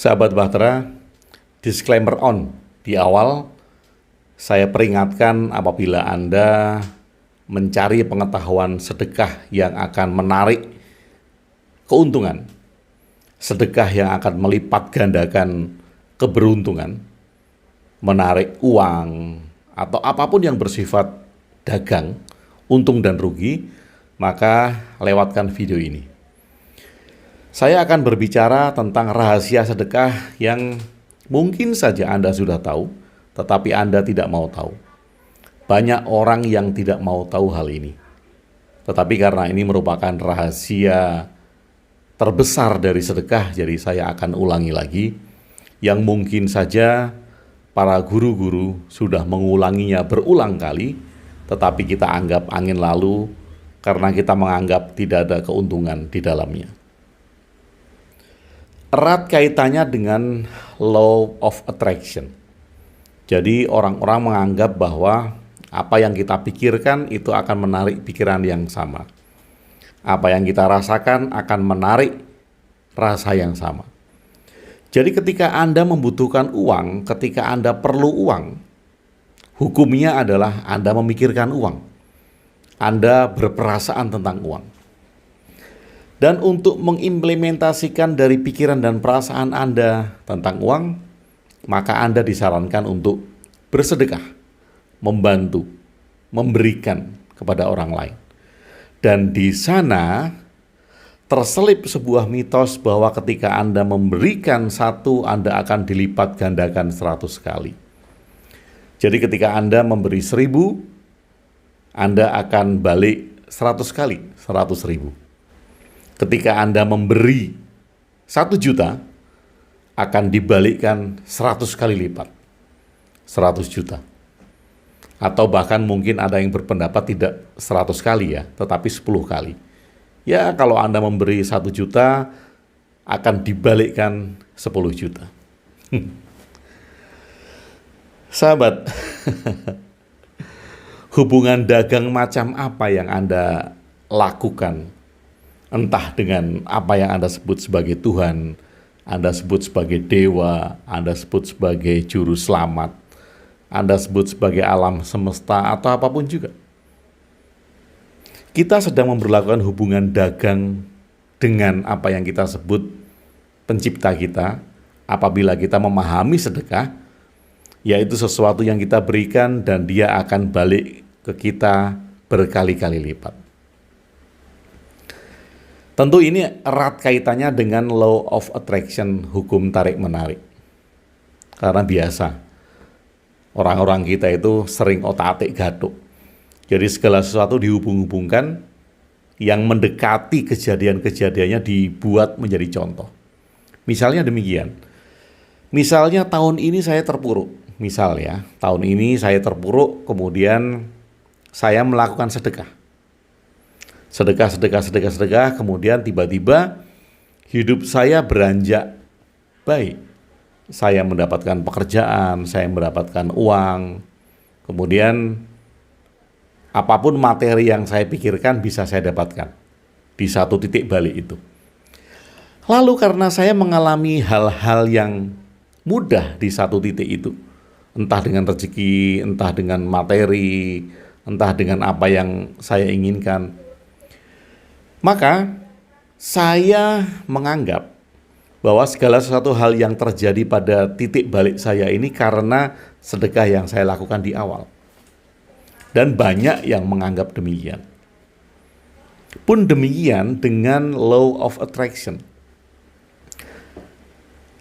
Sahabat Bahtera, disclaimer on. Di awal, saya peringatkan apabila Anda mencari pengetahuan sedekah yang akan menarik keuntungan, sedekah yang akan melipat gandakan keberuntungan, menarik uang, atau apapun yang bersifat dagang, untung dan rugi, maka lewatkan video ini. Saya akan berbicara tentang rahasia sedekah yang mungkin saja Anda sudah tahu, tetapi Anda tidak mau tahu. Banyak orang yang tidak mau tahu hal ini. Tetapi karena ini merupakan rahasia terbesar dari sedekah, jadi saya akan ulangi lagi, yang mungkin saja para guru-guru sudah mengulanginya berulang kali, tetapi kita anggap angin lalu karena kita menganggap tidak ada keuntungan di dalamnya. Erat kaitannya dengan law of attraction. Jadi orang-orang menganggap bahwa apa yang kita pikirkan itu akan menarik pikiran yang sama. Apa yang kita rasakan akan menarik rasa yang sama. Jadi ketika Anda membutuhkan uang, ketika Anda perlu uang, hukumnya adalah Anda memikirkan uang. Anda berperasaan tentang uang. Dan untuk mengimplementasikan dari pikiran dan perasaan Anda tentang uang, maka Anda disarankan untuk bersedekah, membantu, memberikan kepada orang lain. Dan di sana terselip sebuah mitos bahwa ketika Anda memberikan satu, Anda akan dilipat gandakan 100 kali. Jadi ketika Anda memberi 1.000, Anda akan balik 100 kali, 100.000. Ketika Anda memberi 1 juta, akan dibalikkan 100 kali lipat, 100 juta. Atau bahkan mungkin ada yang berpendapat tidak 100 kali ya, tetapi 10 kali. Ya kalau Anda memberi 1 juta, akan dibalikkan 10 juta. Sahabat, hubungan dagang macam apa yang Anda lakukan? Entah dengan apa yang Anda sebut sebagai Tuhan, Anda sebut sebagai dewa, Anda sebut sebagai juru selamat, Anda sebut sebagai alam semesta, atau apapun juga. Kita sedang memperlakukan hubungan dagang dengan apa yang kita sebut pencipta kita apabila kita memahami sedekah, yaitu sesuatu yang kita berikan dan dia akan balik ke kita berkali-kali lipat. Tentu ini erat kaitannya dengan law of attraction, hukum tarik-menarik. Karena biasa, orang-orang kita itu sering otak-atik gatuk. Jadi segala sesuatu dihubung-hubungkan, yang mendekati kejadian-kejadiannya dibuat menjadi contoh. Misalnya demikian. Misalnya tahun ini saya terpuruk. Misal ya, tahun ini saya terpuruk, kemudian saya melakukan sedekah. Sedekah, kemudian tiba-tiba hidup saya beranjak baik. Saya mendapatkan pekerjaan, saya mendapatkan uang, kemudian apapun materi yang saya pikirkan bisa saya dapatkan di satu titik balik itu. Lalu karena saya mengalami hal-hal yang mudah di satu titik itu, entah dengan rezeki, entah dengan materi, entah dengan apa yang saya inginkan, maka saya menganggap bahwa segala sesuatu hal yang terjadi pada titik balik saya ini karena sedekah yang saya lakukan di awal. Dan banyak yang menganggap demikian. Pun demikian dengan law of attraction.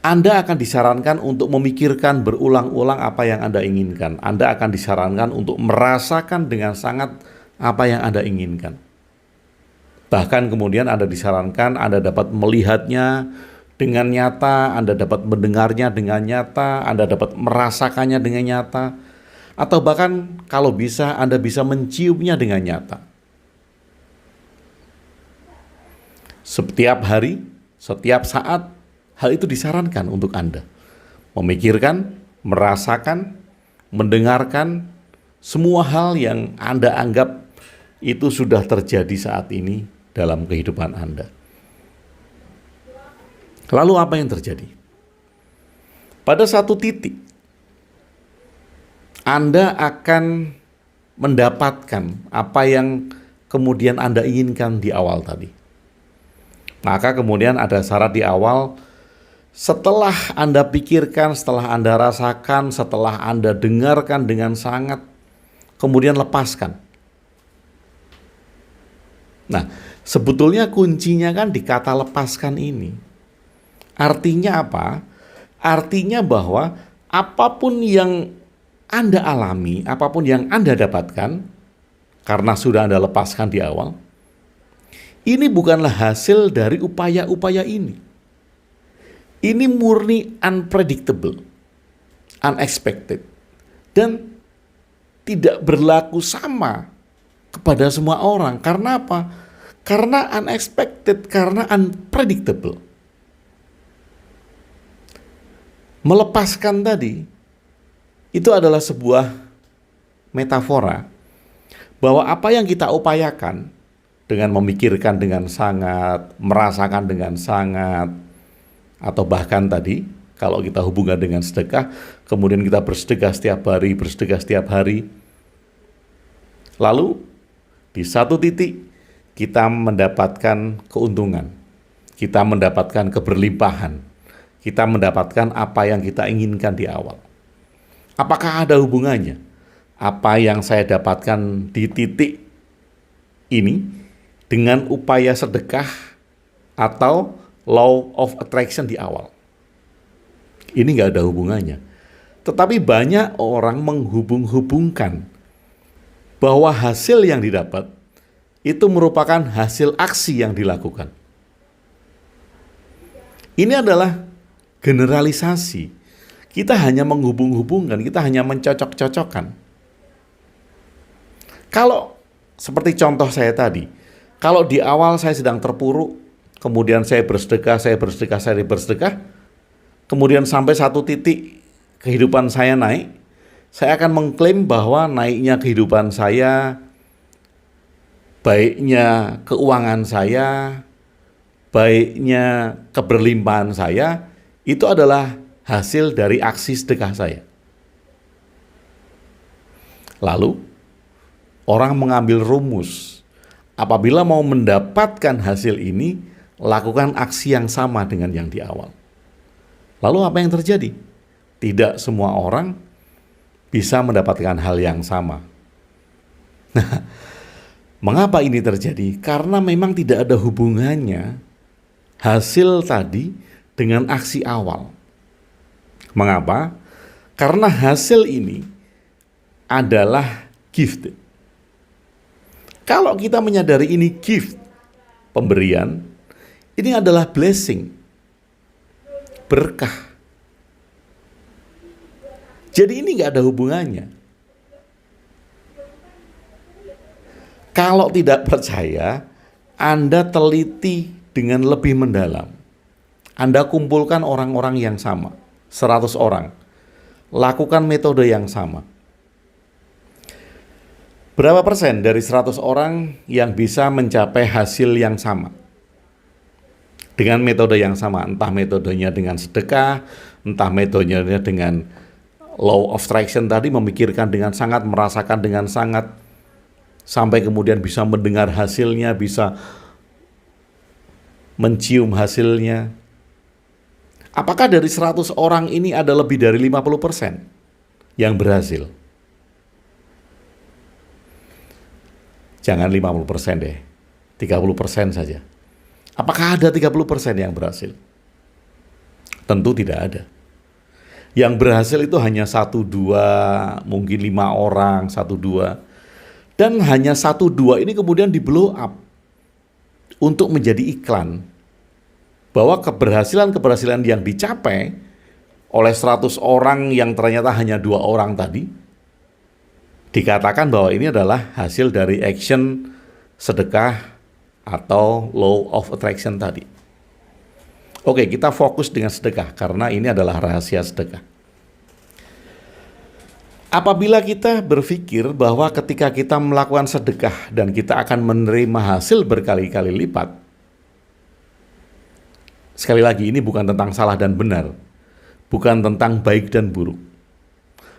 Anda akan disarankan untuk memikirkan berulang-ulang apa yang Anda inginkan. Anda akan disarankan untuk merasakan dengan sangat apa yang Anda inginkan. Bahkan kemudian Anda disarankan, Anda dapat melihatnya dengan nyata, Anda dapat mendengarnya dengan nyata, Anda dapat merasakannya dengan nyata, atau bahkan kalau bisa Anda bisa menciumnya dengan nyata. Setiap hari, setiap saat, hal itu disarankan untuk Anda. Memikirkan, merasakan, mendengarkan, semua hal yang Anda anggap itu sudah terjadi saat ini dalam kehidupan Anda. Lalu apa yang terjadi? pada satu titik Anda akan mendapatkan apa yang kemudian Anda inginkan di awal tadi. Maka kemudian ada syarat di awal, setelah Anda pikirkan, setelah Anda rasakan, setelah Anda dengarkan dengan sangat, kemudian lepaskan. Nah, sebetulnya kuncinya kan di kata lepaskan ini. Artinya apa? Artinya bahwa apapun yang Anda alami, apapun yang Anda dapatkan, karena sudah Anda lepaskan di awal, ini bukanlah hasil dari upaya-upaya ini. Ini murni unpredictable, unexpected, dan tidak berlaku sama kepada semua orang. Karena apa? Karena unexpected, karena unpredictable. Melepaskan tadi, itu adalah sebuah metafora bahwa apa yang kita upayakan dengan memikirkan dengan sangat, merasakan dengan sangat, atau bahkan tadi kalau kita hubungkan dengan sedekah, kemudian kita bersedekah setiap hari, lalu di satu titik kita mendapatkan keuntungan, kita mendapatkan keberlimpahan, kita mendapatkan apa yang kita inginkan di awal. Apakah ada hubungannya apa yang saya dapatkan di titik ini dengan upaya sedekah atau law of attraction di awal? Ini nggak ada hubungannya. Tetapi banyak orang menghubung-hubungkan bahwa hasil yang didapat itu merupakan hasil aksi yang dilakukan. Ini adalah generalisasi. Kita hanya menghubung-hubungkan, kita hanya mencocok-cocokkan. Kalau seperti contoh saya tadi, kalau di awal saya sedang terpuruk, kemudian saya bersedekah, kemudian sampai satu titik kehidupan saya naik, saya akan mengklaim bahwa naiknya kehidupan saya, baiknya keuangan saya, baiknya keberlimpahan saya, itu adalah hasil dari aksi sedekah saya. Lalu, orang mengambil rumus, apabila mau mendapatkan hasil ini, lakukan aksi yang sama dengan yang di awal. Lalu apa yang terjadi? Tidak semua orang bisa mendapatkan hal yang sama. Nah, mengapa ini terjadi? Karena memang tidak ada hubungannya hasil tadi dengan aksi awal. Mengapa? Karena hasil ini adalah gift. Kalau kita menyadari ini gift, pemberian, ini adalah blessing, berkah. Jadi ini nggak ada hubungannya. Kalau tidak percaya, Anda teliti dengan lebih mendalam. Anda kumpulkan orang-orang yang sama, 100 orang. Lakukan metode yang sama. Berapa persen dari 100 orang yang bisa mencapai hasil yang sama? Dengan metode yang sama, entah metodenya dengan sedekah, entah metodenya dengan law of attraction tadi, memikirkan dengan sangat, merasakan dengan sangat, sampai kemudian bisa mendengar hasilnya, bisa mencium hasilnya. Apakah dari 100 orang ini ada lebih dari 50% yang berhasil? Jangan 50% deh, 30% saja. Apakah ada 30% yang berhasil? Tentu tidak ada. Yang berhasil itu hanya 1-2, mungkin 5 orang, 1-2. Dan hanya 1-2 ini kemudian di blow up untuk menjadi iklan. Bahwa keberhasilan yang dicapai oleh 100 orang yang ternyata hanya 2 orang tadi, dikatakan bahwa ini adalah hasil dari action sedekah atau law of attraction tadi. Oke, kita fokus dengan sedekah karena ini adalah rahasia sedekah. Apabila kita berpikir bahwa ketika kita melakukan sedekah dan kita akan menerima hasil berkali-kali lipat, sekali lagi ini bukan tentang salah dan benar. bukan tentang baik dan buruk.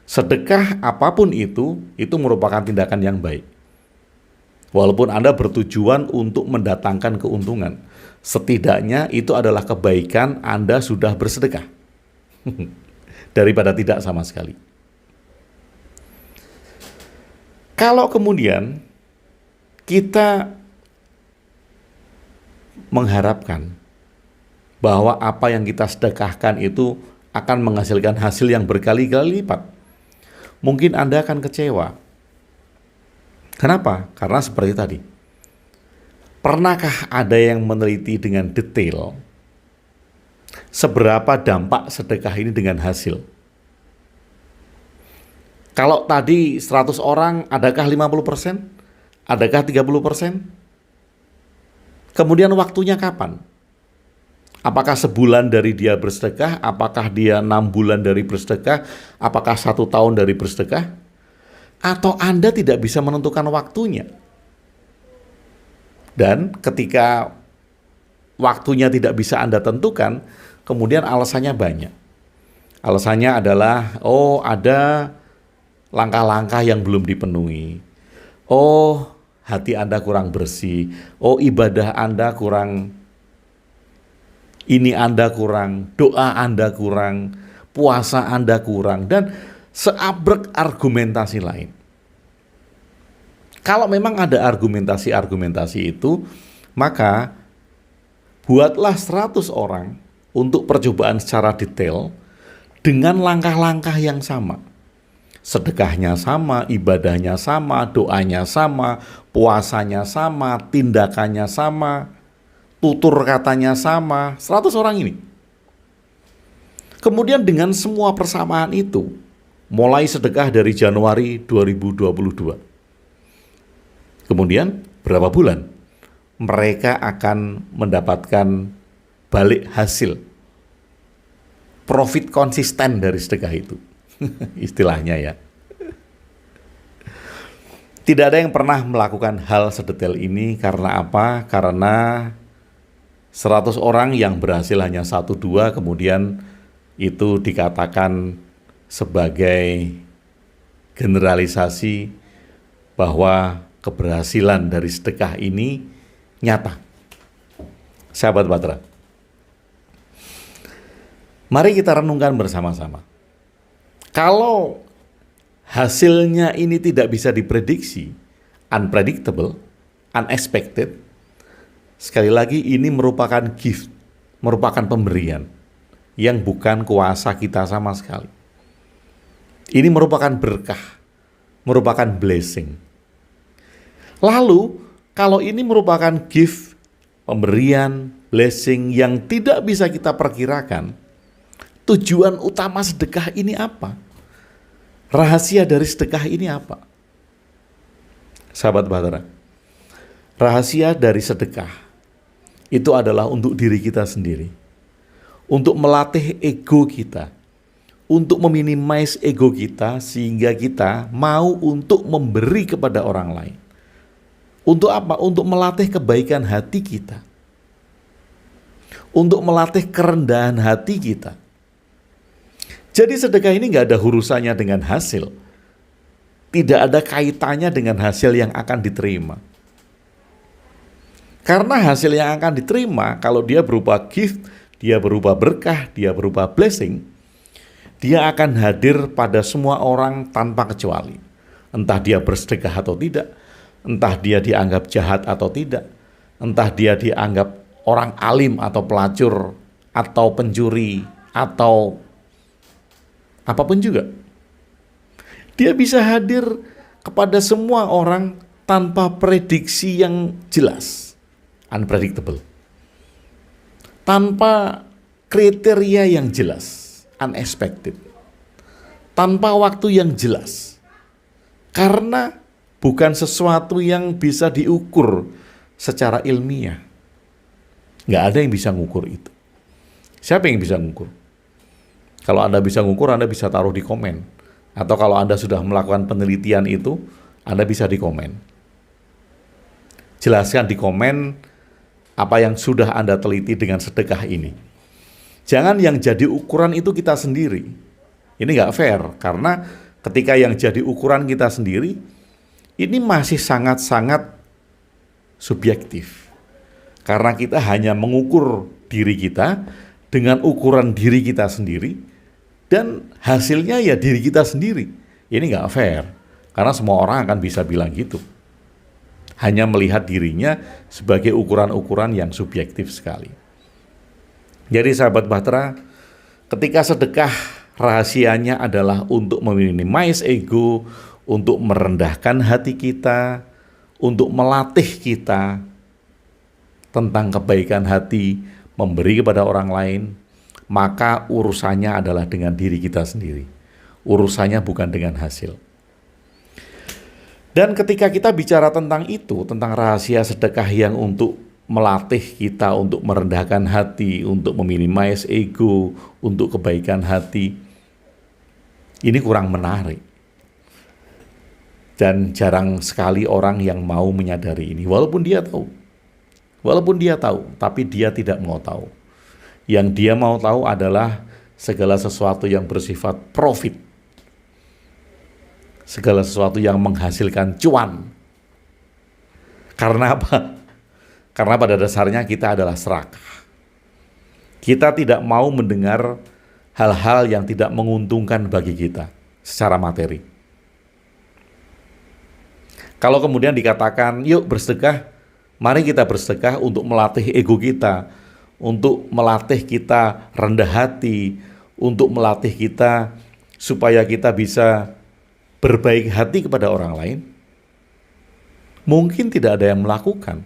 Sedekah apapun itu merupakan tindakan yang baik. Walaupun Anda bertujuan untuk mendatangkan keuntungan, setidaknya itu adalah kebaikan Anda sudah bersedekah daripada tidak sama sekali. Kalau kemudian kita mengharapkan bahwa apa yang kita sedekahkan itu akan menghasilkan hasil yang berkali-kali lipat, mungkin Anda akan kecewa. Kenapa? Karena seperti tadi. Pernahkah ada yang meneliti dengan detail seberapa dampak sedekah ini dengan hasil? Kalau tadi 100 orang, adakah 50%? Adakah 30%? Kemudian waktunya kapan? Apakah sebulan dari dia bersedekah? Apakah dia 6 bulan dari bersedekah? Apakah 1 tahun dari bersedekah? Atau Anda tidak bisa menentukan waktunya? Dan ketika waktunya tidak bisa Anda tentukan, kemudian alasannya banyak. Alasannya adalah, ada langkah-langkah yang belum dipenuhi. Hati Anda kurang bersih. Ibadah Anda kurang, ini Anda kurang, doa Anda kurang, puasa Anda kurang, dan seabrek argumentasi lain. Kalau memang ada argumentasi itu, maka buatlah 100 orang untuk percobaan secara detail dengan langkah-langkah yang sama. Sedekahnya sama, ibadahnya sama, doanya sama, puasanya sama, tindakannya sama, tutur katanya sama, 100 orang ini. Kemudian dengan semua persamaan itu, mulai sedekah dari Januari 2022. Kemudian berapa bulan? Mereka akan mendapatkan balik hasil. Profit konsisten dari sedekah itu. Istilahnya ya. Tidak ada yang pernah melakukan hal sedetail ini. Karena apa? Karena 100 orang yang berhasil hanya 1-2, kemudian itu dikatakan sebagai generalisasi bahwa keberhasilan dari sedekah ini nyata. Sahabat Batra, mari kita renungkan bersama-sama. Kalau hasilnya ini tidak bisa diprediksi, unpredictable, unexpected, sekali lagi ini merupakan gift, merupakan pemberian yang bukan kuasa kita sama sekali. Ini merupakan berkah, merupakan blessing. Lalu, kalau ini merupakan gift, pemberian, blessing yang tidak bisa kita perkirakan, tujuan utama sedekah ini apa? Rahasia dari sedekah ini apa? Sahabat Bahtera, rahasia dari sedekah itu adalah untuk diri kita sendiri. Untuk melatih ego kita. Untuk meminimais ego kita sehingga kita mau untuk memberi kepada orang lain. Untuk apa? Untuk melatih kebaikan hati kita. Untuk melatih kerendahan hati kita. Jadi sedekah ini nggak ada urusannya dengan hasil. Tidak ada kaitannya dengan hasil yang akan diterima. Karena hasil yang akan diterima, kalau dia berupa gift, dia berupa berkah, dia berupa blessing, dia akan hadir pada semua orang tanpa kecuali. Entah dia bersedekah atau tidak, entah dia dianggap jahat atau tidak, entah dia dianggap orang alim atau pelacur, atau pencuri, atau apapun juga. Dia bisa hadir kepada semua orang tanpa prediksi yang jelas, unpredictable. Tanpa kriteria yang jelas, unexpected. Tanpa waktu yang jelas. Karena bukan sesuatu yang bisa diukur secara ilmiah. Nggak ada yang bisa ngukur itu. Siapa yang bisa ngukur? Kalau Anda bisa ngukur, Anda bisa taruh di komen. Atau kalau Anda sudah melakukan penelitian itu, Anda bisa di komen. Jelaskan di komen apa yang sudah Anda teliti dengan sedekah ini. Jangan yang jadi ukuran itu kita sendiri. Ini nggak fair, karena ketika yang jadi ukuran kita sendiri, ini masih sangat-sangat subjektif. Karena kita hanya mengukur diri kita dengan ukuran diri kita sendiri, dan hasilnya ya diri kita sendiri. Ini nggak fair, karena semua orang akan bisa bilang gitu. Hanya melihat dirinya sebagai ukuran-ukuran yang subjektif sekali. Jadi sahabat Bahtera, ketika sedekah rahasianya adalah untuk meminimize ego, untuk merendahkan hati kita, untuk melatih kita tentang kebaikan hati, memberi kepada orang lain, maka urusannya adalah dengan diri kita sendiri. Urusannya bukan dengan hasil. Dan ketika kita bicara tentang itu, tentang rahasia sedekah yang untuk melatih kita untuk merendahkan hati, untuk meminimize ego, untuk kebaikan hati, ini kurang menarik. Dan jarang sekali orang yang mau menyadari ini, walaupun dia tahu, tapi dia tidak mau tahu. Yang dia mau tahu adalah segala sesuatu yang bersifat profit, segala sesuatu yang menghasilkan cuan. Karena apa? Karena pada dasarnya kita adalah serakah. Kita tidak mau mendengar hal-hal yang tidak menguntungkan bagi kita secara materi. Kalau kemudian dikatakan, yuk bersedekah, mari kita bersedekah untuk melatih ego kita, untuk melatih kita rendah hati, untuk melatih kita supaya kita bisa berbaik hati kepada orang lain, mungkin tidak ada yang melakukan.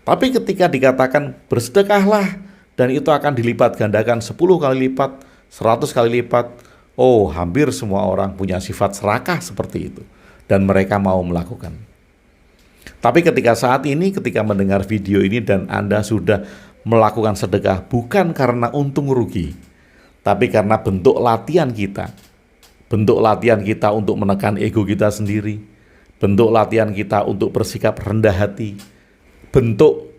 Tapi ketika dikatakan bersedekahlah dan itu akan dilipat gandakan 10 kali lipat, 100 kali lipat, oh hampir semua orang punya sifat serakah seperti itu dan mereka mau melakukan. Tapi ketika saat ini, ketika mendengar video ini dan Anda sudah melakukan sedekah bukan karena untung rugi, tapi karena bentuk latihan kita untuk menekan ego kita sendiri, bentuk latihan kita untuk bersikap rendah hati, bentuk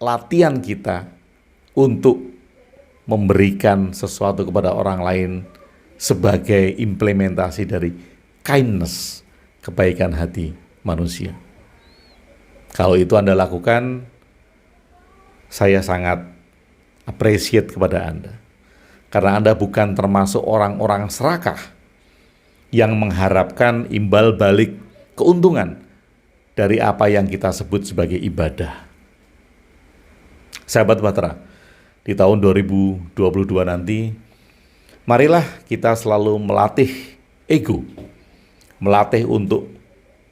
latihan kita untuk memberikan sesuatu kepada orang lain sebagai implementasi dari kindness, kebaikan hati manusia. Kalau itu Anda lakukan, saya sangat appreciate kepada Anda. Karena Anda bukan termasuk orang-orang serakah yang mengharapkan imbal balik keuntungan dari apa yang kita sebut sebagai ibadah. Sahabat Bahtera, di tahun 2022 nanti, marilah kita selalu melatih ego. Melatih untuk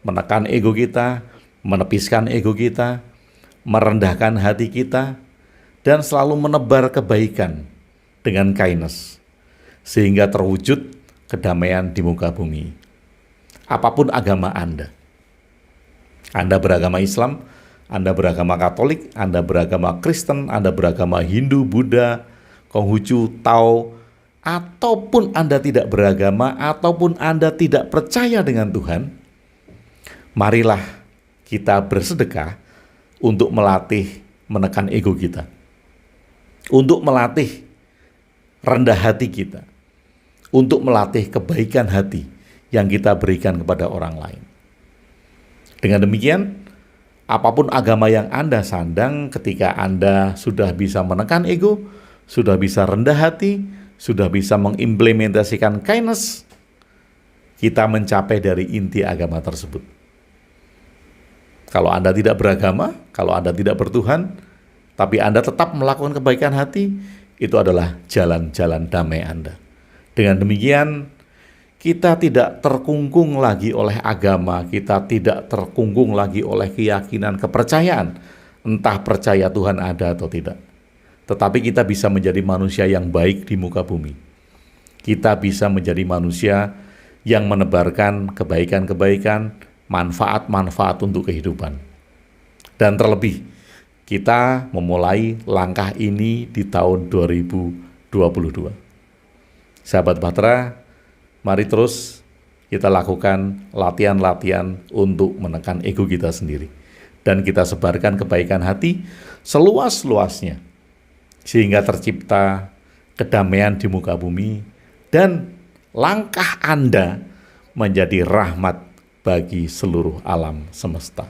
menekan ego kita, menepiskan ego kita, merendahkan hati kita, dan selalu menebar kebaikan dengan kindness, sehingga terwujud kedamaian di muka bumi. Apapun agama Anda beragama Islam, Anda beragama Katolik, Anda beragama Kristen, Anda beragama Hindu, Buddha, Konghucu, Tao, ataupun Anda tidak beragama, ataupun Anda tidak percaya dengan Tuhan, marilah kita bersedekah untuk melatih menekan ego kita, untuk melatih rendah hati kita, untuk melatih kebaikan hati yang kita berikan kepada orang lain. Dengan demikian, apapun agama yang Anda sandang, ketika Anda sudah bisa menekan ego, sudah bisa rendah hati, sudah bisa mengimplementasikan kindness, kita mencapai dari inti agama tersebut. Kalau Anda tidak beragama, kalau Anda tidak bertuhan, tapi Anda tetap melakukan kebaikan hati, itu adalah jalan-jalan damai Anda. Dengan demikian, kita tidak terkungkung lagi oleh agama, kita tidak terkungkung lagi oleh keyakinan, kepercayaan, entah percaya Tuhan ada atau tidak. Tetapi kita bisa menjadi manusia yang baik di muka bumi. Kita bisa menjadi manusia yang menebarkan kebaikan-kebaikan, manfaat-manfaat untuk kehidupan. Dan terlebih, kita memulai langkah ini di tahun 2022. Sahabat Bahtera, mari terus kita lakukan latihan-latihan untuk menekan ego kita sendiri. Dan kita sebarkan kebaikan hati seluas-luasnya, sehingga tercipta kedamaian di muka bumi, dan langkah Anda menjadi rahmat bagi seluruh alam semesta.